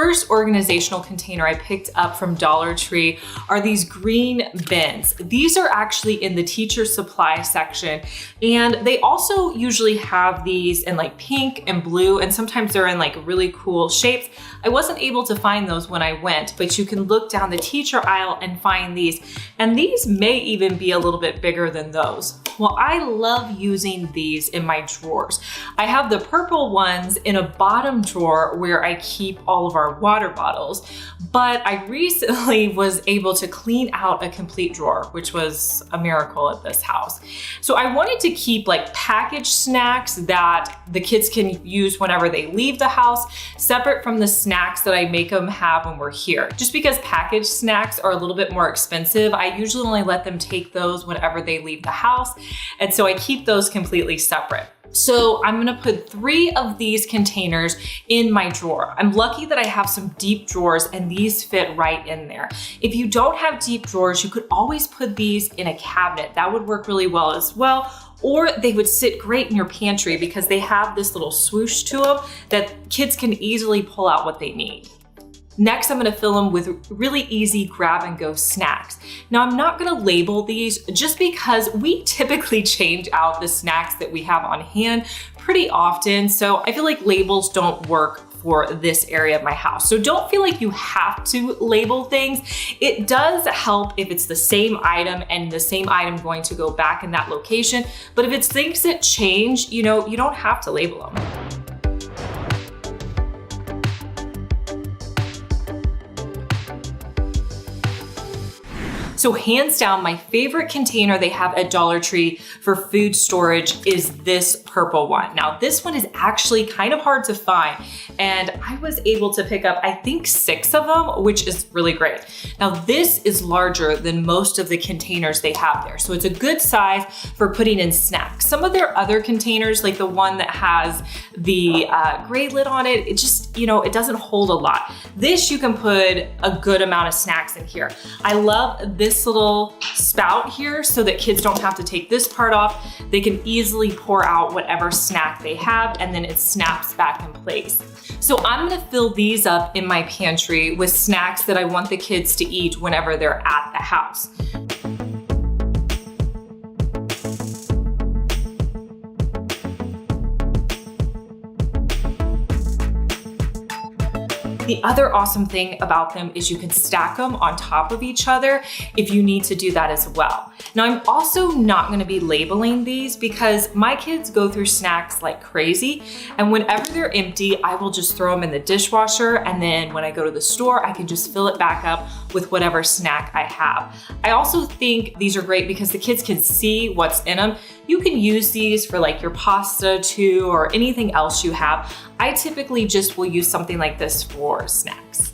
first organizational container I picked up from Dollar Tree are these green bins. These are actually in the teacher supply section, and they also usually have these in like pink and blue, and sometimes they're in like really cool shapes. I wasn't able to find those when I went, but you can look down the teacher aisle and find these, and these may even be a little bit bigger than those. Well, I love using these in my drawers. I have the purple ones in a bottom drawer where I keep all of our water bottles, but I recently was able to clean out a complete drawer, which was a miracle at this house. So I wanted to keep like packaged snacks that the kids can use whenever they leave the house, separate from the snacks that I make them have when we're here. Just because packaged snacks are a little bit more expensive, I usually only let them take those whenever they leave the house. And so I keep those completely separate. So I'm gonna put 3 of these containers in my drawer. I'm lucky that I have some deep drawers and these fit right in there. If you don't have deep drawers, you could always put these in a cabinet. That would work really well as well. Or they would sit great in your pantry because they have this little swoosh to them that kids can easily pull out what they need. Next, I'm gonna fill them with really easy grab and go snacks. Now, I'm not gonna label these just because we typically change out the snacks that we have on hand pretty often. So I feel like labels don't work for this area of my house. So don't feel like you have to label things. It does help if it's the same item and the same item going to go back in that location. But if it's things that change, you don't have to label them. So hands down, my favorite container they have at Dollar Tree for food storage is this purple one. Now this one is actually kind of hard to find, and I was able to pick up, I think 6 of them, which is really great. Now this is larger than most of the containers they have there. So it's a good size for putting in snacks. Some of their other containers, like the one that has the gray lid on it, it just, it doesn't hold a lot. This, you can put a good amount of snacks in here. I love this little spout here so that kids don't have to take this part off. They can easily pour out whatever snack they have, and then it snaps back in place. So I'm gonna fill these up in my pantry with snacks that I want the kids to eat whenever they're at the house. The other awesome thing about them is you can stack them on top of each other if you need to do that as well. Now, I'm also not gonna be labeling these because my kids go through snacks like crazy, and whenever they're empty, I will just throw them in the dishwasher, and then when I go to the store, I can just fill it back up with whatever snack I have. I also think these are great because the kids can see what's in them. You can use these for like your pasta too, or anything else you have. I typically just will use something like this for snacks.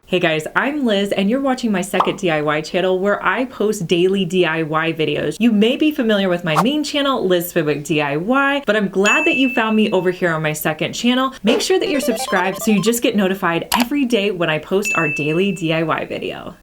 Hey guys, I'm Liz and you're watching my second DIY channel where I post daily DIY videos. You may be familiar with my main channel, Liz Fenwick DIY, but I'm glad that you found me over here on my second channel. Make sure that you're subscribed so you just get notified every day when I post our daily DIY video.